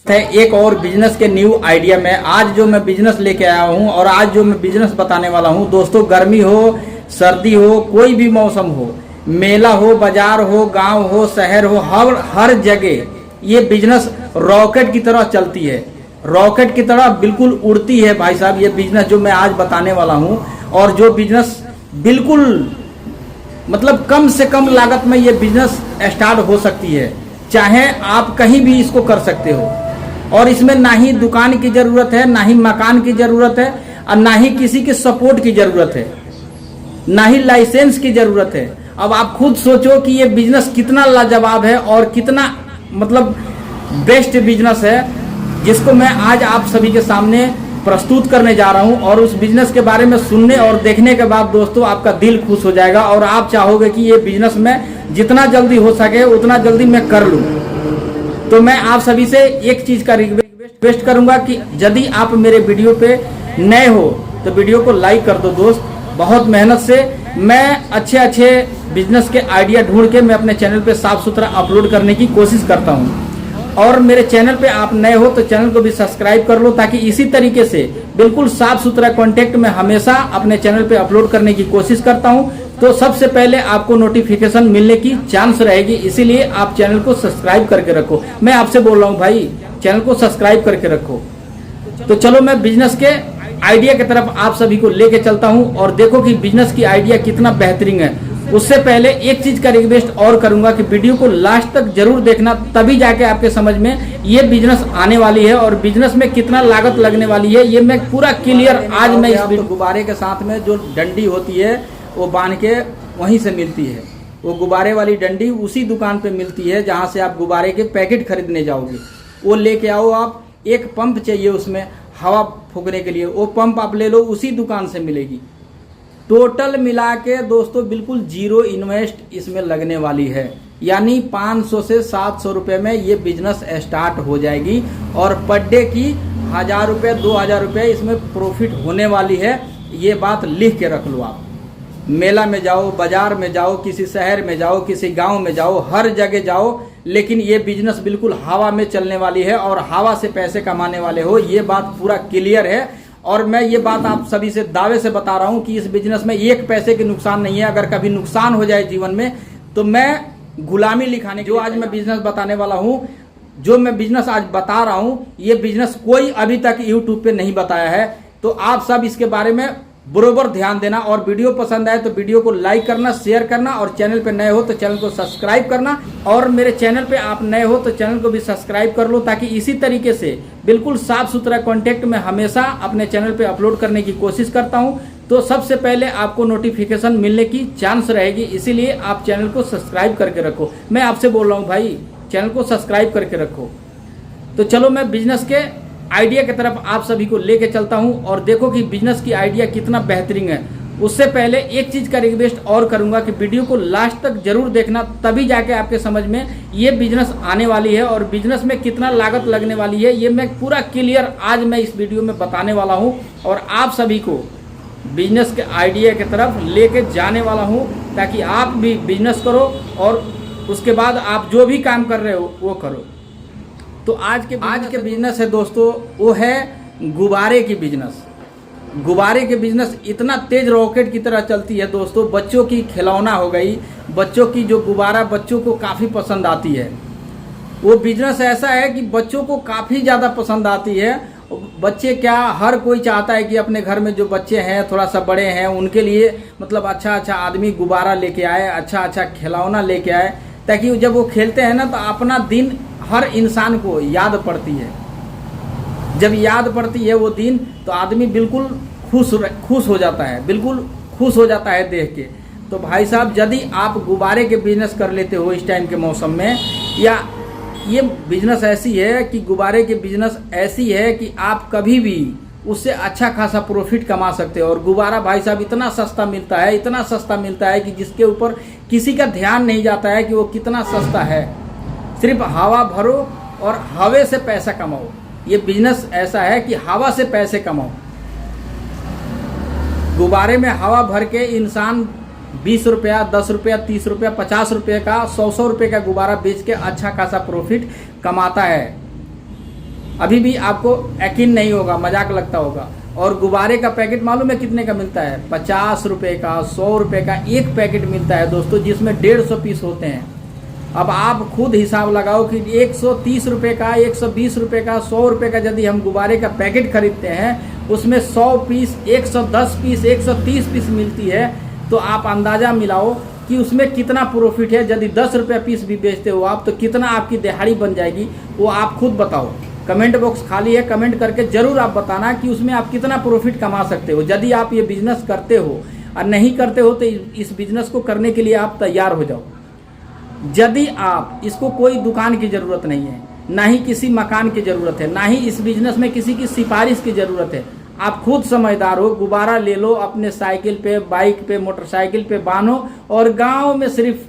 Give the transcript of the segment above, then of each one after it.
है एक और बिजनेस के न्यू आइडिया में। आज जो मैं बिजनेस लेके आया हूँ और आज जो मैं बिजनेस बताने वाला हूँ दोस्तों, गर्मी हो सर्दी हो कोई भी मौसम हो, मेला हो बाजार हो गांव हो शहर हो, हर जगह ये बिजनेस रॉकेट की तरह चलती है, रॉकेट की तरह बिल्कुल उड़ती है भाई साहब। ये बिजनेस जो मैं आज बताने वाला हूँ और जो बिजनेस बिल्कुल मतलब कम से कम लागत में ये बिजनेस स्टार्ट हो सकती है, चाहे आप कहीं भी इसको कर सकते हो। और इसमें ना ही दुकान की जरूरत है, ना ही मकान की जरूरत है, और ना ही किसी के सपोर्ट की जरूरत है, ना ही लाइसेंस की जरूरत है। अब आप खुद सोचो कि ये बिजनेस कितना लाजवाब है और कितना मतलब बेस्ट बिजनेस है, जिसको मैं आज आप सभी के सामने प्रस्तुत करने जा रहा हूं। और उस बिजनेस के बारे में सुनने और देखने के बाद दोस्तों आपका दिल खुश हो जाएगा और आप चाहोगे कि ये बिजनेस में जितना जल्दी हो सके उतना जल्दी मैं कर लूं। तो मैं आप सभी से एक चीज का रिक्वेस्ट करूंगा कि यदि आप मेरे वीडियो पे नए हो तो वीडियो को लाइक कर दो दोस्त। बहुत मेहनत से मैं अच्छे बिजनेस के आइडिया ढूंढ के मैं अपने चैनल पे साफ सुथरा अपलोड करने की कोशिश करता हूं। और मेरे चैनल पे आप नए हो तो चैनल को भी सब्सक्राइब कर लो, ताकि इसी तरीके से बिल्कुल साफ सुथरा कंटेंट में हमेशा अपने चैनल पे अपलोड करने की कोशिश करता हूं। तो सबसे पहले आपको नोटिफिकेशन मिलने की चांस रहेगी, इसीलिए आप चैनल को सब्सक्राइब करके रखो। मैं आपसे बोल रहा हूं भाई, चैनल को सब्सक्राइब करके रखो। तो चलो मैं बिजनेस के आइडिया की तरफ आप सभी को लेके चलता हूं और देखो कि बिजनेस की आइडिया कितना बेहतरीन है। उससे पहले एक चीज का रिक्वेस्ट और करूंगा कि वीडियो को लास्ट तक जरूर देखना, तभी जाके आपके समझ में ये बिजनेस आने वाली है और बिजनेस में कितना लागत लगने वाली है ये मैं पूरा क्लियर आज मैं इस गुब्बारे के साथ में जो डंडी होती है वो बांध के वहीं से मिलती है। वो गुब्बारे वाली डंडी उसी दुकान पे मिलती है जहां से आप गुब्बारे के पैकेट खरीदने जाओगे। वो लेके आओ आप, एक पंप चाहिए उसमें हवा फूकने के लिए, वो पंप आप ले लो, उसी दुकान से मिलेगी। टोटल मिला के दोस्तों बिल्कुल जीरो इन्वेस्ट इसमें लगने वाली है, यानी 500 से 700 रुपए में ये बिजनेस स्टार्ट हो जाएगी और पर डे की 1000 रुपये 2000 रुपये इसमें प्रॉफिट होने वाली है। ये बात लिख के रख लो आप। मेला में जाओ, बाजार में जाओ, किसी शहर में जाओ, किसी गांव में जाओ, हर जगह जाओ, लेकिन ये बिजनेस बिल्कुल हवा में चलने वाली है और हवा से पैसे कमाने वाले हो, ये बात पूरा क्लियर है। और मैं ये बात आप सभी से दावे से बता रहा हूं कि इस बिजनेस में एक पैसे के नुकसान नहीं है। अगर कभी नुकसान हो जाए जीवन में तो मैं गुलामी लिखाने जो आज मैं बिजनेस बताने वाला हूं, जो मैं बिजनेस आज बता रहा हूं, ये बिजनेस कोई अभी तक यूट्यूब पे नहीं बताया है। तो आप सब इसके बारे में बरोबर ध्यान देना और वीडियो पसंद आए तो वीडियो को लाइक करना, शेयर करना और चैनल पे नए हो तो चैनल को सब्सक्राइब करना। और मेरे चैनल पे आप नए हो तो चैनल को भी सब्सक्राइब कर लो, ताकि इसी तरीके से बिल्कुल साफ सुथरा कंटेंट में हमेशा अपने चैनल पे अपलोड करने की कोशिश करता हूं। तो सबसे पहले आपको नोटिफिकेशन मिलने की चांस रहेगी, इसीलिए आप चैनल को सब्सक्राइब करके रखो। मैं आपसे बोल रहा हूँ भाई, चैनल को सब्सक्राइब करके रखो। तो चलो मैं बिजनेस के आइडिया की तरफ आप सभी को लेके चलता हूं और देखो कि बिजनेस की आइडिया कितना बेहतरीन है। उससे पहले एक चीज का रिक्वेस्ट और करूंगा कि वीडियो को लास्ट तक जरूर देखना, तभी जाके आपके समझ में ये बिजनेस आने वाली है और बिजनेस में कितना लागत लगने वाली है ये मैं पूरा क्लियर आज मैं इस वीडियो में बताने वाला हूं और आप सभी को बिजनेस के आइडिया की तरफ लेके जाने वाला हूं, ताकि आप भी बिजनेस करो और उसके बाद आप जो भी काम कर रहे हो वो करो। तो आज के बिजनेस है दोस्तों, वो है गुब्बारे की बिजनेस। गुब्बारे के बिजनेस इतना तेज रॉकेट की तरह चलती है दोस्तों। बच्चों की खिलौना हो गई, बच्चों की जो गुब्बारा बच्चों को काफ़ी पसंद आती है, वो बिजनेस ऐसा है कि बच्चों को काफ़ी ज़्यादा पसंद आती है। बच्चे क्या, हर कोई चाहता है कि अपने घर में जो बच्चे हैं थोड़ा सा बड़े हैं उनके लिए मतलब अच्छा आदमी गुब्बारा लेके आए, अच्छा खिलौना लेके आए, ताकि जब वो खेलते हैं ना तो अपना दिन हर इंसान को याद पड़ती है। जब याद पड़ती है वो दिन तो आदमी बिल्कुल खुश हो जाता है, बिल्कुल खुश हो जाता है देख के। तो भाई साहब, यदि आप गुब्बारे के बिजनेस कर लेते हो इस टाइम के मौसम में, या ये बिजनेस ऐसी है कि गुब्बारे के बिजनेस ऐसी है कि आप कभी भी उससे अच्छा खासा प्रॉफिट कमा सकते हो। और गुब्बारा भाई साहब इतना सस्ता मिलता है, इतना सस्ता मिलता है कि जिसके ऊपर किसी का ध्यान नहीं जाता है कि वो कितना सस्ता है। सिर्फ हवा भरो और हवे से पैसा कमाओ। ये बिजनेस ऐसा है कि हवा से पैसे कमाओ। गुब्बारे में हवा भर के इंसान 20 रुपया, 10 रुपया, 30 रुपया, 50 रुपये का, 100 रुपये का गुब्बारा बेच के अच्छा खासा प्रॉफिट कमाता है। अभी भी आपको यकीन नहीं होगा, मजाक लगता होगा। और गुब्बारे का पैकेट मालूम है कितने का मिलता है? 50 रुपये का, 100 रुपये का एक पैकेट मिलता है दोस्तों, जिसमें 150 पीस होते हैं। अब आप खुद हिसाब लगाओ कि 130 रुपये का, 120 रुपये का, 100 रुपये का यदि हम गुब्बारे का पैकेट खरीदते हैं, उसमें 100 पीस, 110 पीस, 130 पीस मिलती है, तो आप अंदाज़ा मिलाओ कि उसमें कितना प्रॉफिट है। यदि 10 रुपये पीस भी बेचते हो आप, तो कितना आपकी दिहाड़ी बन जाएगी, वो आप खुद बताओ। कमेंट बॉक्स खाली है, कमेंट करके जरूर आप बताना कि उसमें आप कितना प्रॉफिट कमा सकते हो। यदि आप ये बिजनेस करते हो और नहीं करते हो, तो इस बिजनेस को करने के लिए आप तैयार हो जाओ। यदि आप इसको, कोई दुकान की ज़रूरत नहीं है, ना ही किसी मकान की ज़रूरत है, ना ही इस बिजनेस में किसी की सिफारिश की ज़रूरत है। आप खुद समझदार हो, गुब्बारा ले लो, अपने साइकिल पे, बाइक पे, मोटरसाइकिल पे बांधो और गांव में सिर्फ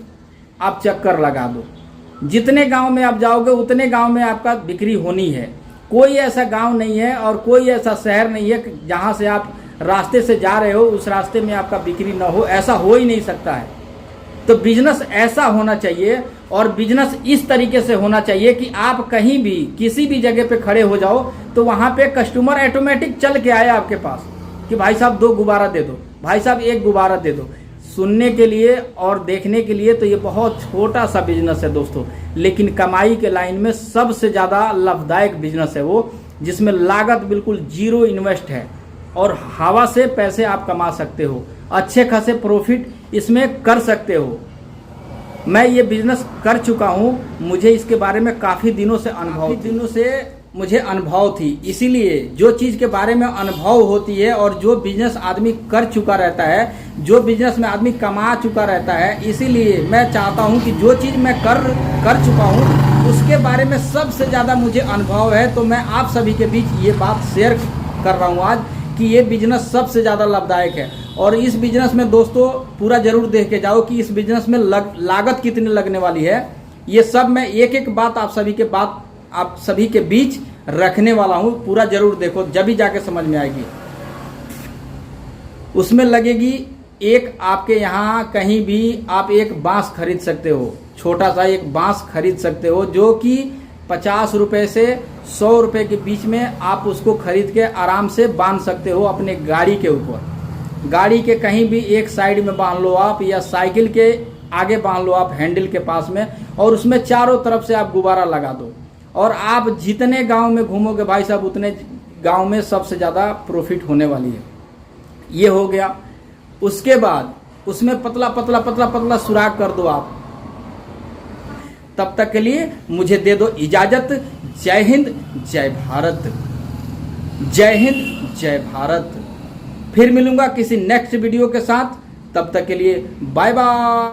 आप चक्कर लगा दो। जितने गांव में आप जाओगे उतने गांव में आपका बिक्री होनी है। कोई ऐसा गांव नहीं है और कोई ऐसा शहर नहीं है जहां से आप रास्ते से जा रहे हो उस रास्ते में आपका बिक्री ना हो, ऐसा हो ही नहीं सकता है। तो बिजनेस ऐसा होना चाहिए और बिजनेस इस तरीके से होना चाहिए कि आप कहीं भी, किसी भी जगह पे खड़े हो जाओ तो वहां पे कस्टमर ऑटोमेटिक चल के आए आपके पास कि भाई साहब 2 गुब्बारा दे दो, भाई साहब 1 गुब्बारा दे दो। सुनने के लिए और देखने के लिए तो ये बहुत छोटा सा बिजनेस है दोस्तों, लेकिन कमाई के लाइन में सबसे ज़्यादा लाभदायक बिजनेस है वो, जिसमें लागत बिल्कुल 0 इन्वेस्ट है और हवा से पैसे आप कमा सकते हो, अच्छे खासे प्रॉफिट इसमें कर सकते हो। मैं ये बिजनेस कर चुका हूँ, मुझे इसके बारे में काफ़ी दिनों से मुझे अनुभव थी। इसीलिए जो चीज़ के बारे में अनुभव होती है और जो बिजनेस आदमी कर चुका रहता है, जो बिजनेस में आदमी कमा चुका रहता है, इसीलिए मैं चाहता हूँ कि जो चीज़ मैं कर चुका हूँ उसके बारे में सबसे ज़्यादा मुझे अनुभव है। तो मैं आप सभी के बीच ये बात शेयर कर रहा हूँ आज कि ये बिजनेस सबसे ज़्यादा लाभदायक है। और इस बिजनेस में दोस्तों पूरा जरूर देख के जाओ कि इस बिजनेस में लागत कितनी लगने वाली है। ये सब मैं एक एक बात आप सभी के बीच रखने वाला हूँ, पूरा जरूर देखो, जब भी जाके समझ में आएगी। उसमें लगेगी एक, आपके यहाँ कहीं भी आप एक बांस खरीद सकते हो, छोटा सा एक बांस खरीद सकते हो, जो कि 50 रुपये से 100 रुपये के बीच में आप उसको खरीद के आराम से बांध सकते हो अपने गाड़ी के ऊपर। गाड़ी के कहीं भी एक साइड में बांध लो आप, या साइकिल के आगे बांध लो आप हैंडल के पास में, और उसमें चारों तरफ से आप गुब्बारा लगा दो। और आप जितने गांव में घूमोगे भाई साहब, उतने गांव में सबसे ज़्यादा प्रॉफिट होने वाली है। ये हो गया। उसके बाद उसमें पतला पतला पतला पतला सुराख कर दो आप। तब तक के लिए मुझे दे दो इजाज़त। जय हिंद, जय भारत। जय हिंद, जय भारत। फिर मिलूंगा किसी नेक्स्ट वीडियो के साथ, तब तक के लिए बाय बाय।